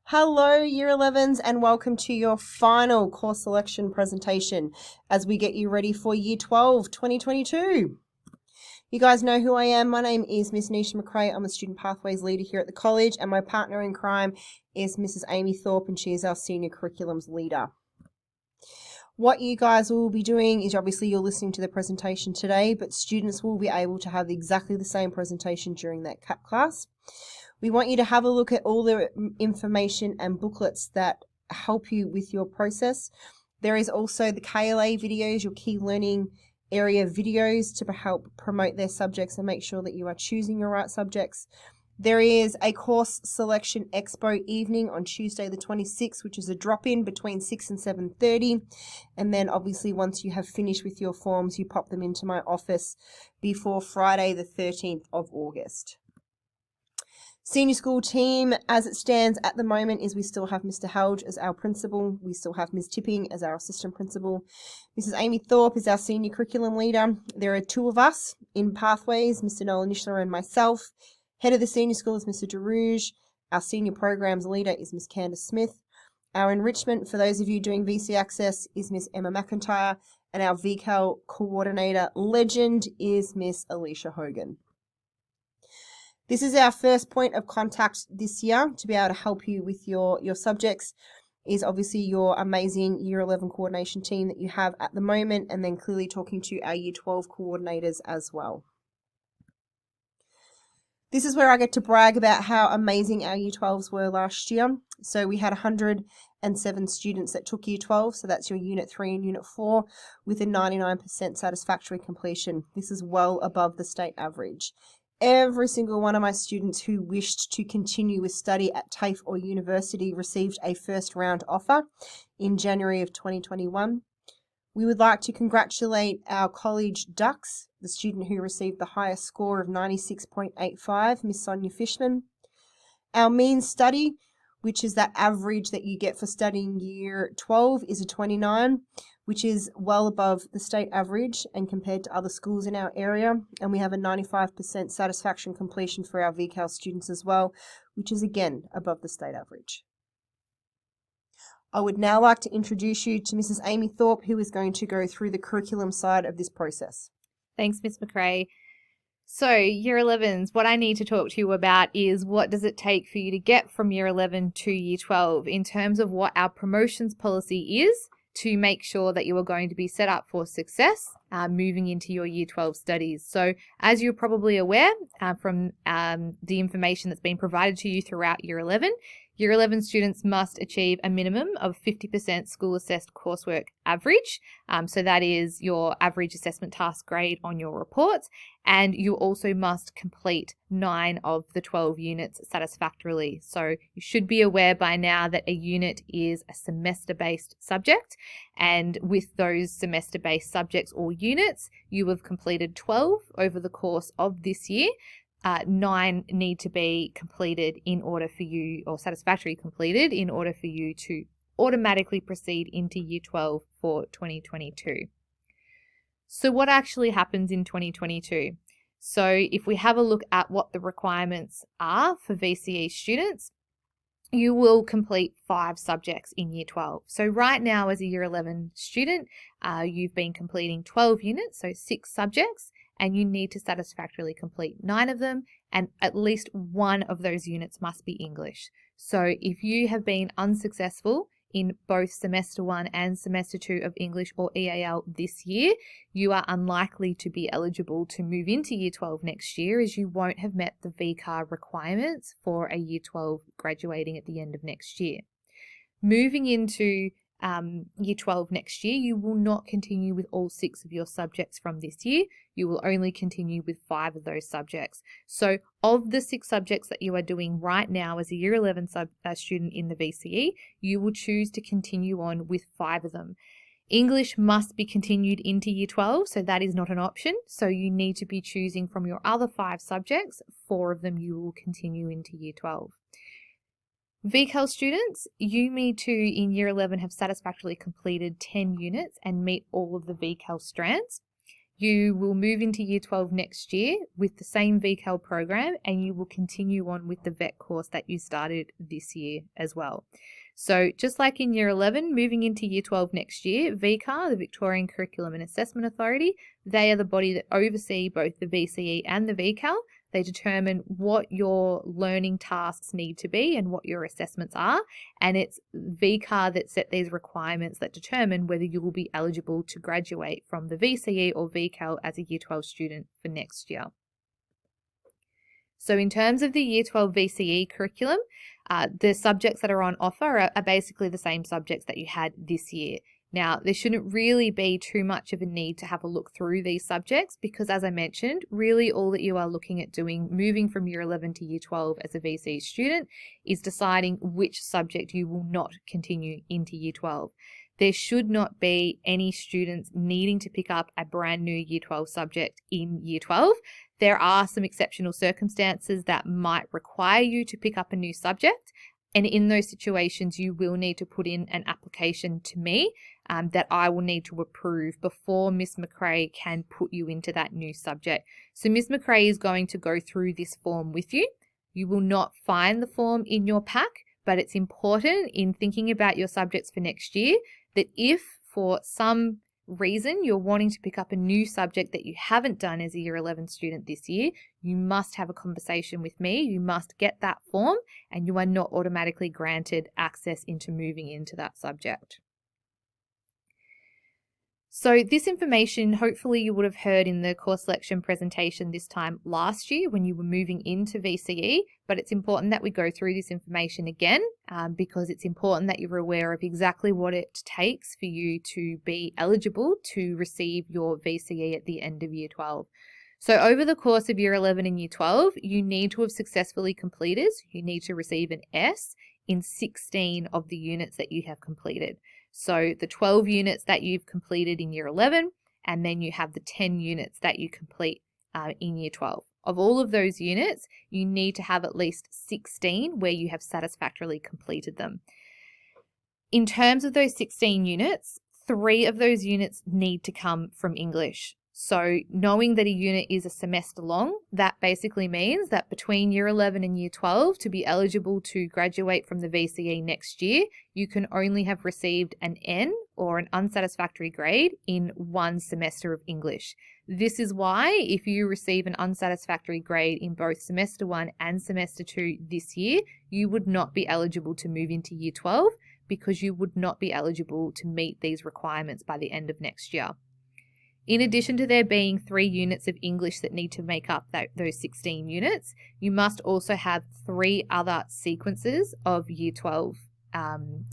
Hello, Year 11s, and welcome to your final course selection presentation as we get you ready for Year 12 2022. You guys know who I am. My name is Miss Nisha McRae. I'm a Student Pathways Leader here at the college, and my partner in crime is Mrs. Amy Thorpe, and she is our Senior Curriculums Leader. What you guys will be doing is obviously you're listening to the presentation today, but students will be able to have exactly the same presentation during that CAP class. We want you to have a look at all the information and booklets that help you with your process. There is also the KLA videos, your key learning area videos, to help promote their subjects and make sure that you are choosing your right subjects. There is a course selection expo evening on Tuesday the 26th, which is a drop-in between 6 and 7:30. And then obviously once you have finished with your forms, you pop them into my office before Friday the 13th of August. Senior school team, as it stands at the moment, is we still have Mr. Helge as our principal. We still have Ms. Tipping as our assistant principal. Mrs. Amy Thorpe is our senior curriculum leader. There are two of us in Pathways, Mr. Noel Nishler and myself. Head of the senior school is Mr. DeRouge. Our senior programs leader is Ms. Candace Smith. Our enrichment, for those of you doing VC Access, is Ms. Emma McIntyre. And our VCAL coordinator legend is Miss Alicia Hogan. This is our first point of contact this year to be able to help you with your subjects, is obviously your amazing Year 11 coordination team that you have at the moment, and then clearly talking to our Year 12 coordinators as well. This is where I get to brag about how amazing our Year 12s were last year. So we had 107 students that took Year 12, so that's your Unit 3 and Unit 4, with a 99% satisfactory completion. This is well above the state average. Every single one of my students who wished to continue with study at TAFE or university received a first round offer in January of 2021. We would like to congratulate our college Ducks, the student who received the highest score of 96.85, Miss Sonia Fishman. Our mean study, which is that average that you get for studying Year 12, is a 29, which is well above the state average and compared to other schools in our area. And we have a 95% satisfaction completion for our VCAL students as well, which is again above the state average. I would now like to introduce you to Mrs. Amy Thorpe, who is going to go through the curriculum side of this process. Thanks, Miss McRae. So, Year 11s, what I need to talk to you about is what does it take for you to get from Year 11 to Year 12 in terms of what our promotions policy is to make sure that you are going to be set up for success moving into your Year 12 studies. So, as you're probably aware from the information that's been provided to you throughout Year 11, Year 11 students must achieve a minimum of 50% school-assessed coursework average. So that is your average assessment task grade on your reports. And you also must complete 9 of the 12 units satisfactorily. So you should be aware by now that a unit is a semester-based subject. And with those semester-based subjects or units, you have completed 12 over the course of this year. 9 need to be completed in order for you, or satisfactorily completed in order for you to automatically proceed into Year 12 for 2022. So what actually happens in 2022? So if we have a look at what the requirements are for VCE students, you will complete 5 subjects in Year 12. So right now as a Year 11 student, you've been completing 12 units, so 6 subjects, and you need to satisfactorily complete 9 of them, and at least 1 of those units must be English. So if you have been unsuccessful in both semester 1 and semester 2 of English or EAL this year, you are unlikely to be eligible to move into Year 12 next year, as you won't have met the VCAR requirements for a Year 12 graduating at the end of next year. Moving into Year 12 next year, you will not continue with all 6 of your subjects from this year. You will only continue with 5 of those subjects. So of the 6 subjects that you are doing right now as a Year 11 student in the VCE, you will choose to continue on with 5 of them. English must be continued into Year 12, so that is not an option. So you need to be choosing from your other 5 subjects. 4 of them you will continue into Year 12. VCAL students, you need to, in Year 11, have satisfactorily completed 10 units and meet all of the VCAL strands. You will move into Year 12 next year with the same VCAL program, and you will continue on with the VET course that you started this year as well. So just like in Year 11, moving into Year 12 next year, VCAR, the Victorian Curriculum and Assessment Authority, they are the body that oversee both the VCE and the VCAL. They determine what your learning tasks need to be and what your assessments are. And it's VCAR that set these requirements that determine whether you will be eligible to graduate from the VCE or VCAL as a Year 12 student for next year. So in terms of the Year 12 VCE curriculum, the subjects that are on offer are basically the same subjects that you had this year. Now, there shouldn't really be too much of a need to have a look through these subjects because, as I mentioned, really all that you are looking at doing, moving from Year 11 to Year 12 as a VCE student, is deciding which subject you will not continue into Year 12. There should not be any students needing to pick up a brand new Year 12 subject in Year 12. There are some exceptional circumstances that might require you to pick up a new subject. And in those situations, you will need to put in an application to me that I will need to approve before Miss McRae can put you into that new subject. So Miss McRae is going to go through this form with you. You will not find the form in your pack, but it's important in thinking about your subjects for next year that if for some reason you're wanting to pick up a new subject that you haven't done as a Year 11 student this year, you must have a conversation with me. You must get that form and you are not automatically granted access into moving into that subject. So this information, hopefully you would have heard in the course selection presentation this time last year when you were moving into VCE, but it's important that we go through this information again because it's important that you're aware of exactly what it takes for you to be eligible to receive your VCE at the end of Year 12. So over the course of Year 11 and Year 12, you need to have successfully completed, you need to receive an S in 16 of the units that you have completed. So the 12 units that you've completed in Year 11, and then you have the 10 units that you complete in Year 12. Of all of those units, you need to have at least 16 where you have satisfactorily completed them. In terms of those 16 units, 3 of those units need to come from English. So knowing that a unit is a semester long, that basically means that between Year 11 and Year 12, to be eligible to graduate from the VCE next year, you can only have received an N or an unsatisfactory grade in 1 semester of English. This is why if you receive an unsatisfactory grade in both semester 1 and semester 2 this year, you would not be eligible to move into Year 12 because you would not be eligible to meet these requirements by the end of next year. In addition to there being 3 units of English that need to make up those 16 units, you must also have 3 other sequences of Year 12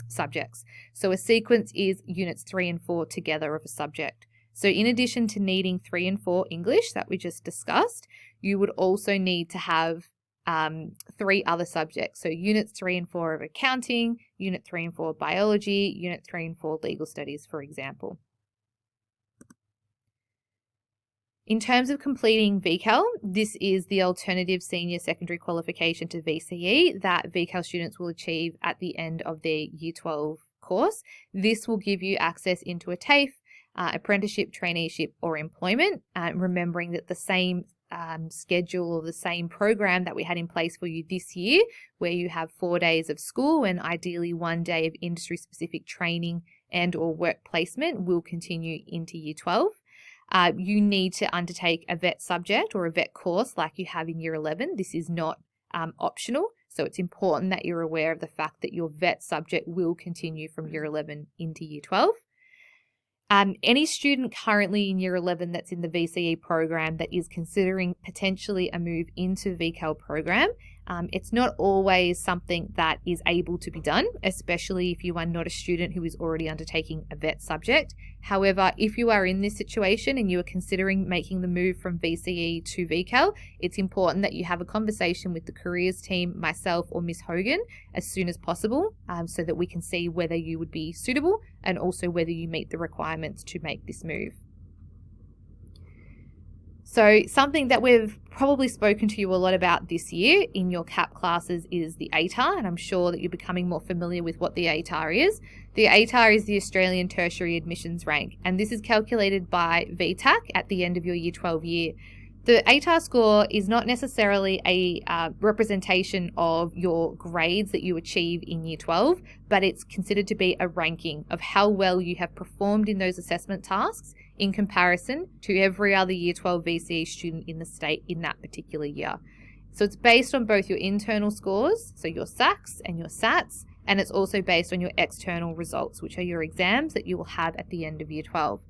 subjects. So a sequence is units 3 and 4 together of a subject. So in addition to needing 3 and 4 English that we just discussed, you would also need to have 3 other subjects. So units 3 and 4 of accounting, unit 3 and 4 biology, unit 3 and 4 legal studies, for example. In terms of completing VCAL, this is the alternative senior secondary qualification to VCE that VCAL students will achieve at the end of their Year 12 course. This will give you access into a TAFE, apprenticeship, traineeship or employment, remembering that the same schedule or the same program that we had in place for you this year, where you have 4 days of school and ideally 1 day of industry-specific training and or work placement, will continue into Year 12. You need to undertake a VET subject or a VET course like you have in Year 11. This is not optional, so it's important that you're aware of the fact that your VET subject will continue from Year 11 into Year 12. Any student currently in Year 11 that's in the VCE program that is considering potentially a move into VCAL program, it's not always something that is able to be done, especially if you are not a student who is already undertaking a VET subject. However, if you are in this situation and you are considering making the move from VCE to VCAL, it's important that you have a conversation with the careers team, myself or Miss Hogan, as soon as possible, so that we can see whether you would be suitable and also whether you meet the requirements to make this move. So something that we've probably spoken to you a lot about this year in your CAP classes is the ATAR, and I'm sure that you're becoming more familiar with what the ATAR is. The ATAR is the Australian Tertiary Admissions Rank, and this is calculated by VTAC at the end of your Year 12 year. The ATAR score is not necessarily a representation of your grades that you achieve in Year 12, but it's considered to be a ranking of how well you have performed in those assessment tasks in comparison to every other Year 12 VCE student in the state in that particular year. So it's based on both your internal scores, so your SACs and your SATs, and it's also based on your external results, which are your exams that you will have at the end of Year 12.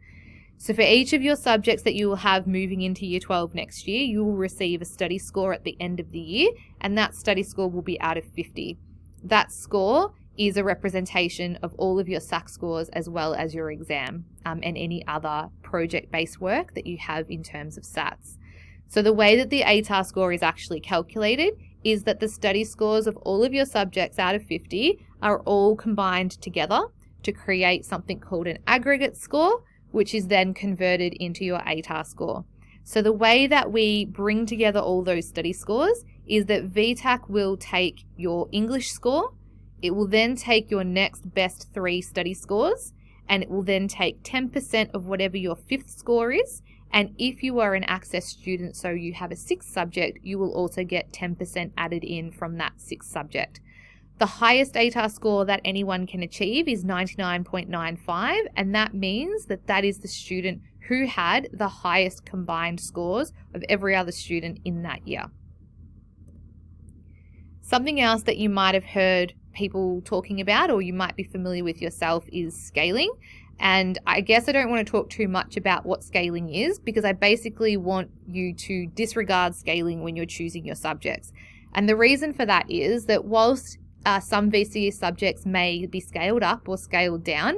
So for each of your subjects that you will have moving into Year 12 next year, you will receive a study score at the end of the year, and that study score will be out of 50. That score is a representation of all of your SAC scores as well as your exam and any other project-based work that you have in terms of SATs. So the way that the ATAR score is actually calculated is that the study scores of all of your subjects out of 50 are all combined together to create something called an aggregate score, which is then converted into your ATAR score. So the way that we bring together all those study scores is that VTAC will take your English score, it will then take your next best 3 study scores, and it will then take 10% of whatever your 5th score is. And if you are an access student, so you have a 6th subject, you will also get 10% added in from that 6th subject. The highest ATAR score that anyone can achieve is 99.95, and that means that that is the student who had the highest combined scores of every other student in that year. Something else that you might have heard people talking about, or you might be familiar with yourself, is scaling. And I guess I don't want to talk too much about what scaling is, because I basically want you to disregard scaling when you're choosing your subjects. And the reason for that is that whilst some VCE subjects may be scaled up or scaled down,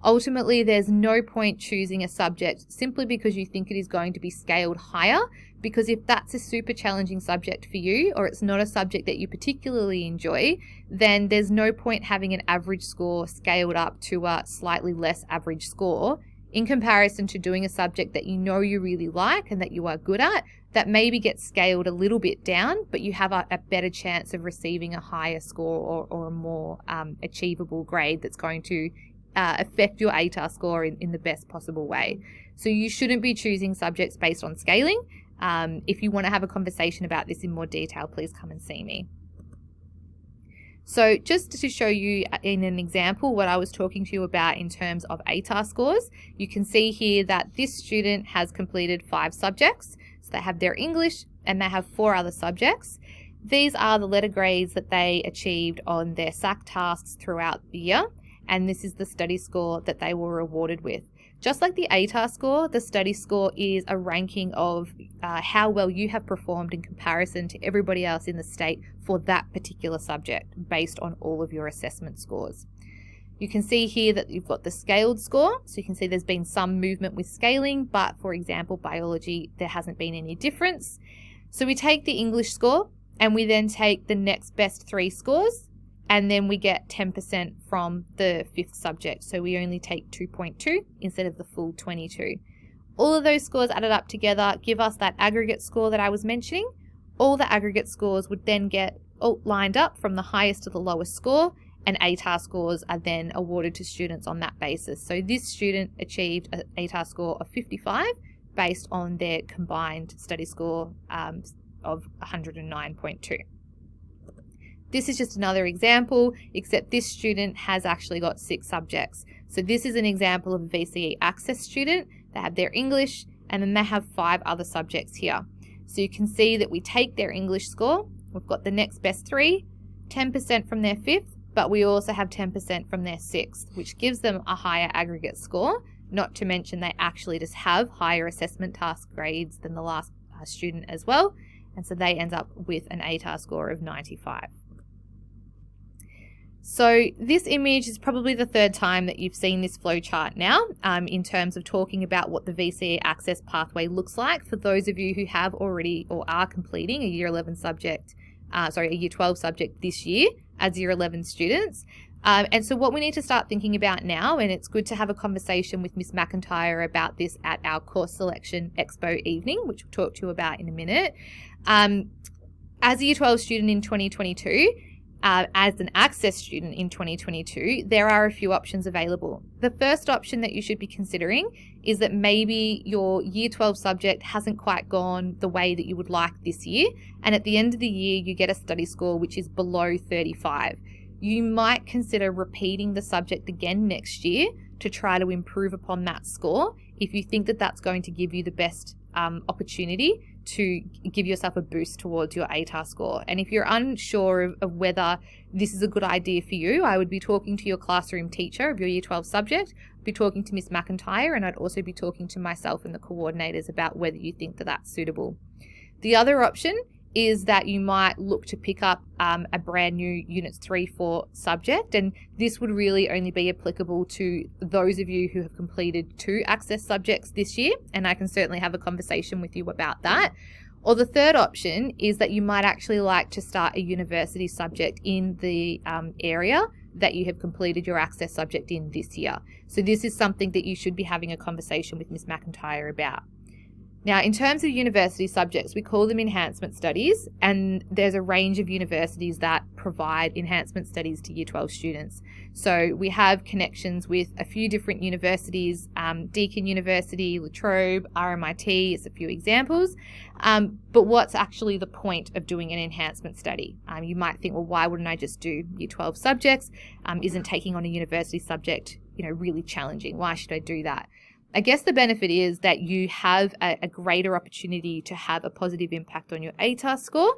ultimately there's no point choosing a subject simply because you think it is going to be scaled higher, because if that's a super challenging subject for you, or it's not a subject that you particularly enjoy, then there's no point having an average score scaled up to a slightly less average score in comparison to doing a subject that you know you really like and that you are good at, that maybe gets scaled a little bit down, but you have a better chance of receiving a higher score or a more achievable grade that's going to affect your ATAR score in the best possible way. So you shouldn't be choosing subjects based on scaling. If you want to have a conversation about this in more detail, please come and see me. So just to show you in an example what I was talking to you about in terms of ATAR scores, you can see here that this student has completed 5 subjects. So they have their English and they have 4 other subjects. These are the letter grades that they achieved on their SAC tasks throughout the year, and this is the study score that they were awarded with. Just like the ATAR score, the study score is a ranking of how well you have performed in comparison to everybody else in the state for that particular subject based on all of your assessment scores. You can see here that you've got the scaled score, so you can see there's been some movement with scaling, but for example, biology, there hasn't been any difference. So we take the English score and we then take the next best 3 scores, and then we get 10% from the 5th subject. So we only take 2.2 instead of the full 22. All of those scores added up together give us that aggregate score that I was mentioning. All the aggregate scores would then get lined up from the highest to the lowest score, and ATAR scores are then awarded to students on that basis. So this student achieved an ATAR score of 55 based on their combined study score of 109.2. This is just another example, except this student has actually got 6 subjects. So this is an example of a VCE access student. They have their English and then they have 5 other subjects here. So you can see that we take their English score, we've got the next best 3, 10% from their 5th, but we also have 10% from their 6th, which gives them a higher aggregate score, not to mention they actually just have higher assessment task grades than the last student as well. And so they end up with an ATAR score of 95. So this image is probably the 3rd time that you've seen this flowchart now in terms of talking about what the VCE access pathway looks like for those of you who have already or are completing a Year 11 subject, a Year 12 subject this year as Year 11 students. And so what we need to start thinking about now, and it's good to have a conversation with Miss McIntyre about this at our course selection expo evening, which we'll talk to you about in a minute. As a Year 12 student in 2022, as an access student in 2022, there are a few options available. The first option that you should be considering is that maybe your Year 12 subject hasn't quite gone the way that you would like this year, and at the end of the year you get a study score which is below 35. You might consider repeating the subject again next year to try to improve upon that score if you think that that's going to give you the best opportunity to give yourself a boost towards your ATAR score. And if you're unsure of whether this is a good idea for you, I would be talking to your classroom teacher of your Year 12 subject, be talking to Miss McIntyre, and I'd also be talking to myself and the coordinators about whether you think that that's suitable. The other option is that you might look to pick up a brand new Units 3-4 subject, and this would really only be applicable to those of you who have completed 2 access subjects this year, and I can certainly have a conversation with you about that. Or the third option is that you might actually like to start a university subject in the area that you have completed your access subject in this year. So this is something that you should be having a conversation with Miss McIntyre about. Now, in terms of university subjects, we call them enhancement studies, and there's a range of universities that provide enhancement studies to Year 12 students. So we have connections with a few different universities, Deakin University, La Trobe, RMIT, is a few examples. But what's actually the point of doing an enhancement study? You might think, well, why wouldn't I just do Year 12 subjects? Isn't taking on a university subject, really challenging? Why should I do that? I guess the benefit is that you have a greater opportunity to have a positive impact on your ATAR score.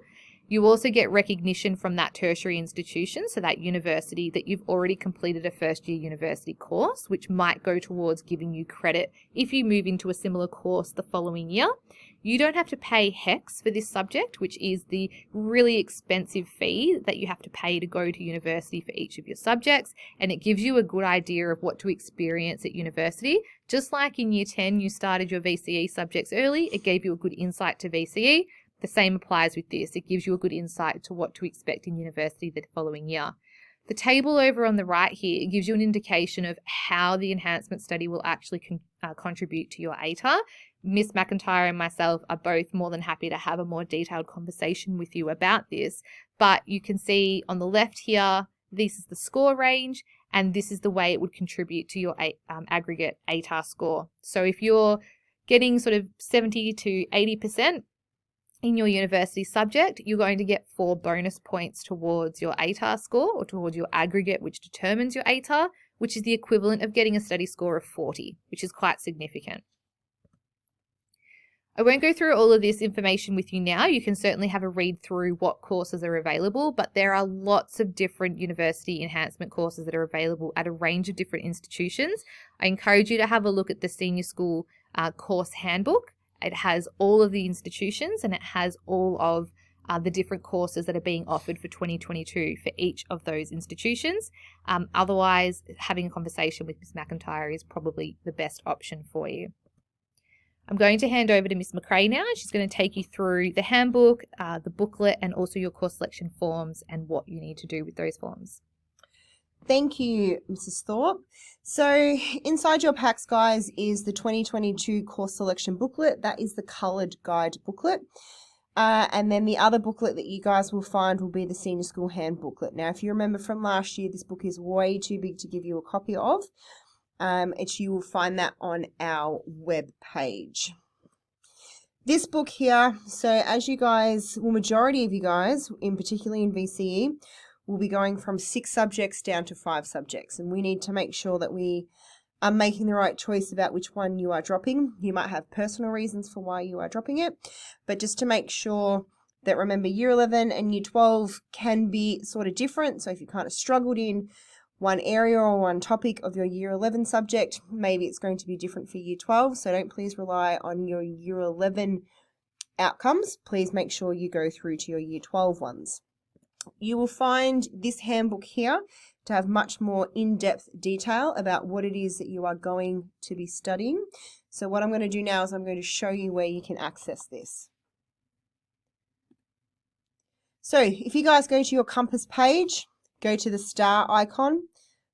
You also get recognition from that tertiary institution, so that university, that you've already completed a first-year university course, which might go towards giving you credit if you move into a similar course the following year. You don't have to pay HECS for this subject, which is the really expensive fee that you have to pay to go to university for each of your subjects, and it gives you a good idea of what to experience at university. Just like in Year 10, you started your VCE subjects early, it gave you a good insight to VCE. The same applies with this. It gives you a good insight to what to expect in university the following year. The table over on the right here gives you an indication of how the enhancement study will actually contribute to your ATAR. Miss McIntyre and myself are both more than happy to have a more detailed conversation with you about this. But you can see on the left here, this is the score range, and this is the way it would contribute to your aggregate ATAR score. So if you're getting sort of 70 to 80% in your university subject, you're going to get 4 bonus points towards your ATAR score, or towards your aggregate, which determines your ATAR, which is the equivalent of getting a study score of 40, which is quite significant. I won't go through all of this information with you now. You can certainly have a read through what courses are available, but there are lots of different university enhancement courses that are available at a range of different institutions. I encourage you to have a look at the Senior School course handbook. It has all of the institutions, and it has all of the different courses that are being offered for 2022 for each of those institutions. Otherwise, having a conversation with Ms. McIntyre is probably the best option for you. I'm going to hand over to Ms. McRae now. She's going to take you through the handbook, the booklet, and also your course selection forms and what you need to do with those forms. Thank you, Mrs. Thorpe. So inside your packs, guys, is the 2022 course selection booklet. That is the coloured guide booklet. And then the other booklet that you guys will find will be the Senior School Hand booklet. Now, if you remember from last year, this book is way too big to give you a copy of. You will find that on our web page. This book here, so as you guys, well, majority of you guys, in particularly in VCE, will be going from 6 subjects down to 5 subjects. And we need to make sure that we are making the right choice about which one you are dropping. You might have personal reasons for why you are dropping it, but just to make sure that, remember, Year 11 and Year 12 can be sort of different. So if you kind of struggled in one area or one topic of your Year 11 subject, maybe it's going to be different for Year 12. So don't please rely on your Year 11 outcomes. Please make sure you go through to your Year 12 ones. You will find this handbook here to have much more in-depth detail about what it is that you are going to be studying. So what I'm going to do now is I'm going to show you where you can access this. So if you guys go to your Compass page, go to the star icon,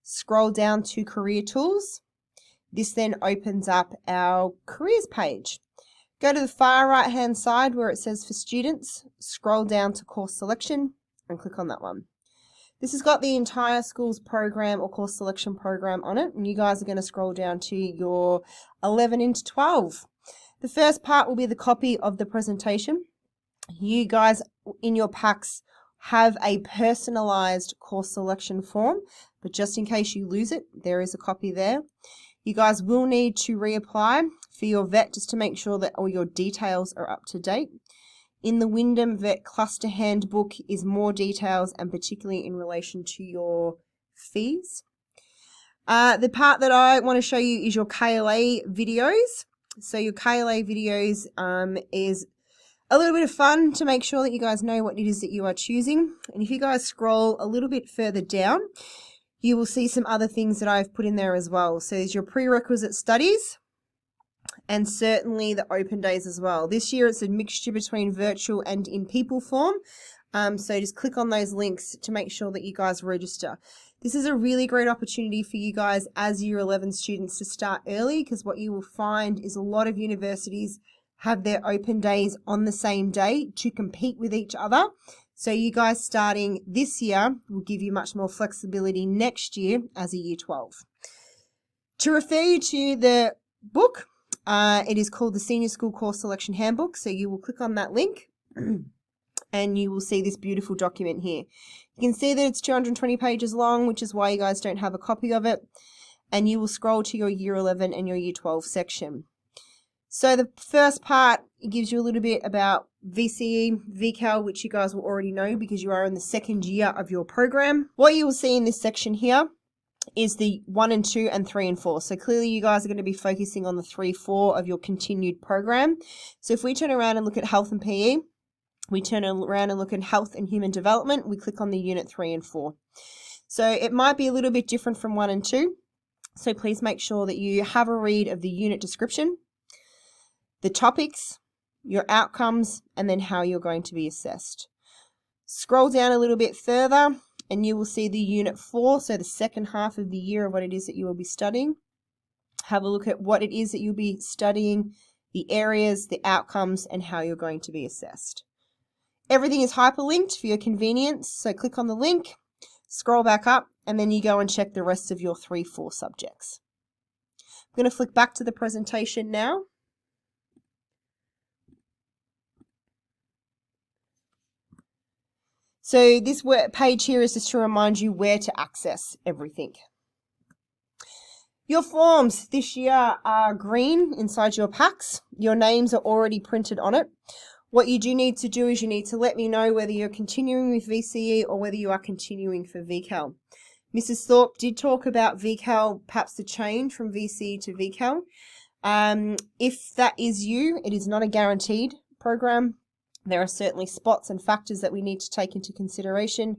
scroll down to Career Tools. This then opens up our Careers page. Go to the far right hand side where it says for students, scroll down to Course Selection and click on that one. This has got the entire school's program or course selection program on it, and you guys are going to scroll down to your 11 into 12. The first part will be the copy of the presentation. You guys in your packs have a personalized course selection form, but just in case you lose it, there is a copy there. You guys will need to reapply for your VET just to make sure that all your details are up to date. In the Wyndham VET Cluster Handbook is more details, and particularly in relation to your fees. The part that I want to show you is your KLA videos. So your KLA videos is a little bit of fun to make sure that you guys know what it is that you are choosing. And if you guys scroll a little bit further down, you will see some other things that I've put in there as well. So there's your prerequisite studies and certainly the open days as well. This year it's a mixture between virtual and in people form. So just click on those links to make sure that you guys register. This is a really great opportunity for you guys as Year 11 students to start early, because what you will find is a lot of universities have their open days on the same day to compete with each other. So you guys starting this year will give you much more flexibility next year as a Year 12. To refer you to the book, it is called the Senior School Course Selection Handbook. So you will click on that link and you will see this beautiful document here. You can see that it's 220 pages long, which is why you guys don't have a copy of it. And you will scroll to your Year 11 and your Year 12 section. So the first part, it gives you a little bit about VCE, VCAL, which you guys will already know because you are in the second year of your program. What you will see in this section here is the 1 and 2 and 3 and 4. So clearly you guys are going to be focusing on the 3, 4 of your continued program. So if we turn around and look at health and PE, we turn around and look at health and human development, we click on the unit 3 and 4. So it might be a little bit different from 1 and 2. So please make sure that you have a read of the unit description, the topics, your outcomes, and then how you're going to be assessed. Scroll down a little bit further and you will see the unit 4, so the second half of the year of what it is that you will be studying. Have a look at what it is that you'll be studying, the areas, the outcomes, and how you're going to be assessed. Everything is hyperlinked for your convenience, so click on the link, scroll back up, and then you go and check the rest of your 3, 4 subjects. I'm going to flick back to the presentation now. So this page here is just to remind you where to access everything. Your forms this year are green inside your packs. Your names are already printed on it. What you do need to do is you need to let me know whether you're continuing with VCE or whether you are continuing for VCAL. Mrs. Thorpe did talk about VCAL, perhaps the change from VCE to VCAL. If that is you, it is not a guaranteed program. There are certainly spots and factors that we need to take into consideration,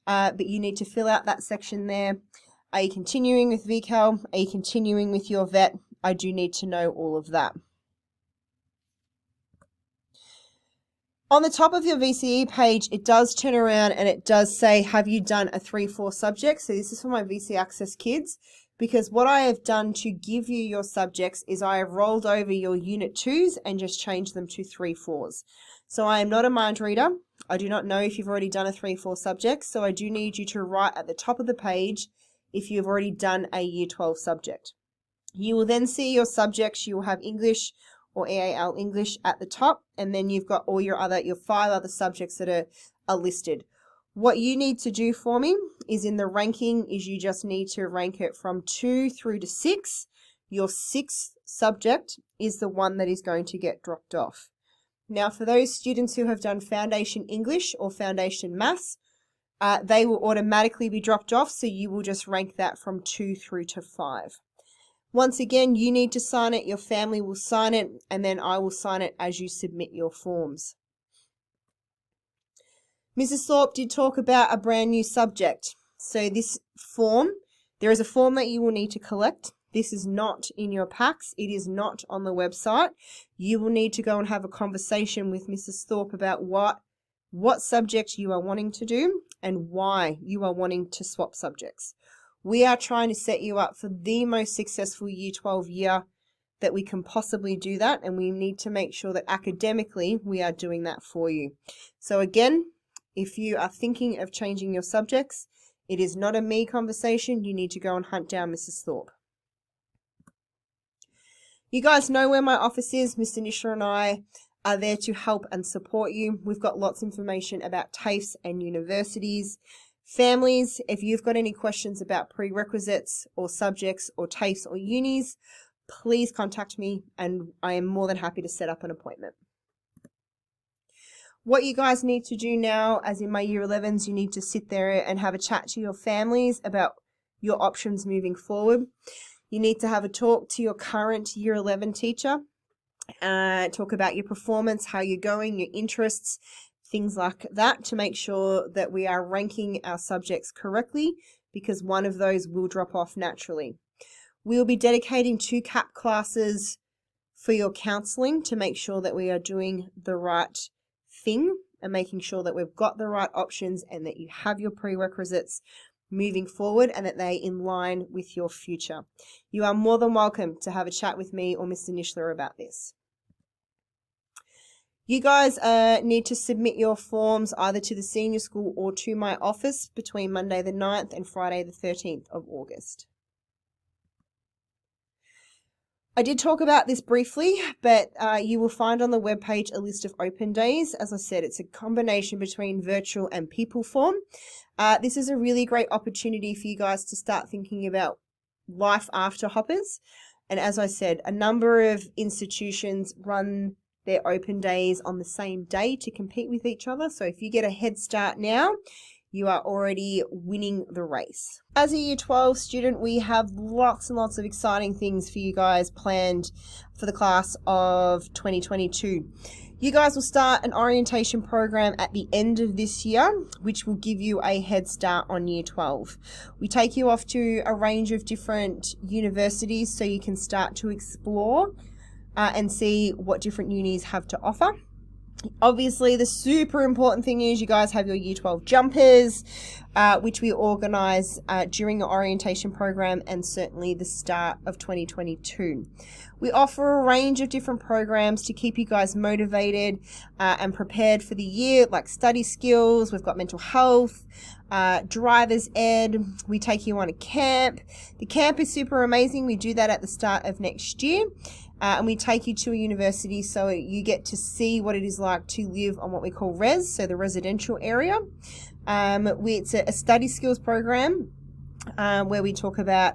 but you need to fill out that section there. Are you continuing with VCAL? Are you continuing with your VET? I do need to know all of that. On the top of your VCE page, it does turn around and it does say, have you done a 3, 4 subject? So this is for my VCE Access kids, because what I have done to give you your subjects is I have rolled over your Unit 2s and just changed them to 3, 4s. So I am not a mind reader. I do not know if you've already done a 3, 4 subject. So I do need you to write at the top of the page if you've already done a Year 12 subject. You will then see your subjects. You will have English or EAL English at the top, and then you've got all your 5 other subjects that are listed. What you need to do for me is in the ranking is you just need to rank it from 2 through to 6. Your 6th subject is the one that is going to get dropped off. Now, for those students who have done Foundation English or Foundation Maths, they will automatically be dropped off, so you will just rank that from 2 through to 5. Once again, you need to sign it, your family will sign it, and then I will sign it as you submit your forms. Mrs. Thorpe did talk about a brand new subject. So this form, there is a form that you will need to collect. This is not in your packs. It is not on the website. You will need to go and have a conversation with Mrs. Thorpe about what what subject you are wanting to do and why you are wanting to swap subjects. We are trying to set you up for the most successful Year 12 year that we can possibly do that, and we need to make sure that academically we are doing that for you. So again, if you are thinking of changing your subjects, it is not a me conversation. You need to go and hunt down Mrs. Thorpe. You guys know where my office is. Mr. Nishla and I are there to help and support you. We've got lots of information about TAFEs and universities. Families, if you've got any questions about prerequisites or subjects or TAFEs or unis, please contact me and I am more than happy to set up an appointment. What you guys need to do now, as in my Year 11s, you need to sit there and have a chat to your families about your options moving forward. You need to have a talk to your current Year 11 teacher, talk about your performance, how you're going, your interests, things like that, to make sure that we are ranking our subjects correctly, because one of those will drop off naturally. We'll be dedicating 2 CAP classes for your counselling to make sure that we are doing the right thing and making sure that we've got the right options and that you have your prerequisites moving forward and that they're in line with your future. You are more than welcome to have a chat with me or Mr. Nishla about this. You guys need to submit your forms either to the senior school or to my office between Monday the 9th and Friday the 13th of August. I did talk about this briefly, but you will find on the webpage a list of open days. As I said, it's a combination between virtual and people form. This is a really great opportunity for you guys to start thinking about life after hoppers. And as I said, a number of institutions run their open days on the same day to compete with each other. So if you get a head start now, you are already winning the race. As a Year 12 student, we have lots and lots of exciting things for you guys planned for the class of 2022. You guys will start an orientation program at the end of this year, which will give you a head start on Year 12. We take you off to a range of different universities so you can start to explore and see what different unis have to offer. Obviously, the super important thing is you guys have your Year 12 jumpers, which we organise during the orientation program and certainly the start of 2022. We offer a range of different programs to keep you guys motivated and prepared for the year, like study skills. We've got mental health, driver's ed. We take you on a camp. The camp is super amazing. We do that at the start of next year. And we take you to a university so you get to see what it is like to live on what we call res, so the residential area. It's a study skills program where we talk about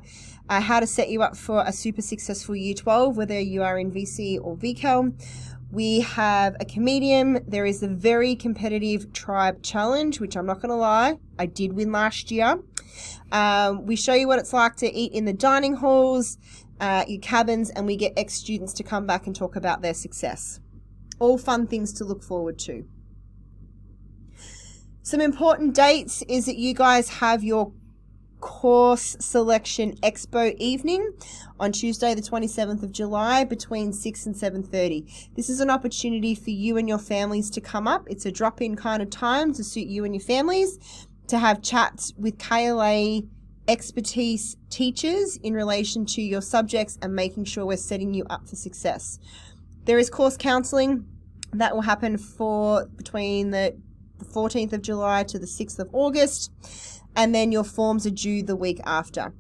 how to set you up for a super successful Year 12, whether you are in VC or VCAL. We have a comedian. There is a very competitive tribe challenge, which I'm not going to lie, I did win last year. We show you what it's like to eat in the dining halls, your cabins, and we get ex-students to come back and talk about their success. All fun things to look forward to. Some important dates is that you guys have your course selection expo evening on Tuesday the 27th of July between 6 and 7:30. This is an opportunity for you and your families to come up. It's a drop-in kind of time to suit you and your families to have chats with KLA expertise teachers in relation to your subjects and making sure we're setting you up for success. There is course counselling that will happen for between the 14th of July to the 6th of August, and then your forms are due the week after.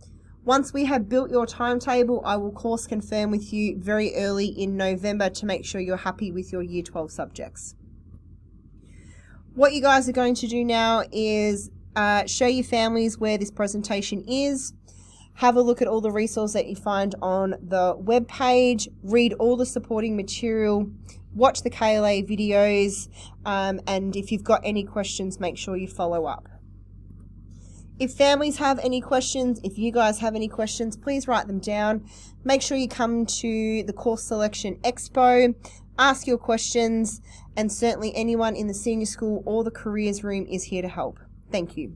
Once we have built your timetable, I will course confirm with you very early in November to make sure you're happy with your Year 12 subjects. What you guys are going to do now is show your families where this presentation is, have a look at all the resources that you find on the webpage, read all the supporting material, watch the KLA videos, and if you've got any questions, make sure you follow up. If families have any questions, if you guys have any questions, please write them down. Make sure you come to the Course Selection Expo, ask your questions, and certainly anyone in the senior school or the careers room is here to help. Thank you.